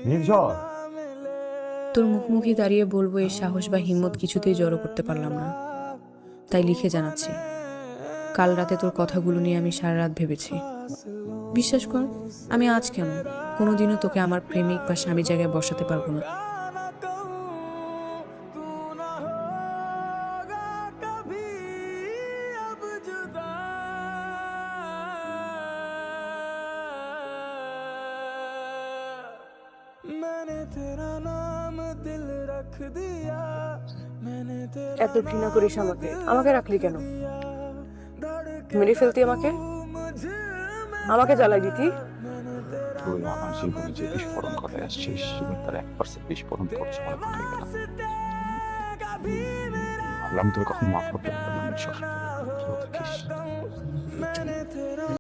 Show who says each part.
Speaker 1: নির্ঝর,
Speaker 2: তোর মুখোমুখি দাঁড়িয়ে বলবো এই সাহস বা হিম্মত কিছুতেই জড়ো করতে পারলাম না, তাই লিখে জানাচ্ছি। কাল রাতে তোর কথাগুলো নিয়ে আমি সারা রাত ভেবেছি। বিশ্বাস কর, আমি আজ কেন কোনোদিনও তোকে আমার প্রেমিক বা স্বামী জায়গায় বসাতে পারবো না।
Speaker 3: এত ঘৃণা করিস আমাকে, আমাকে রাখলি কেন? মেরে ফেলতি আমাকে, আমাকে জ্বালাই দিতি।
Speaker 1: তুই আমার জীবনে যে বিস্ফোরণ ঘটায় আসছিস, তার 1% বিস্ফোরণ করছে বলে ঘটে গেলাম। ভাবলাম তুই কখন মাফ করতে পারলাম।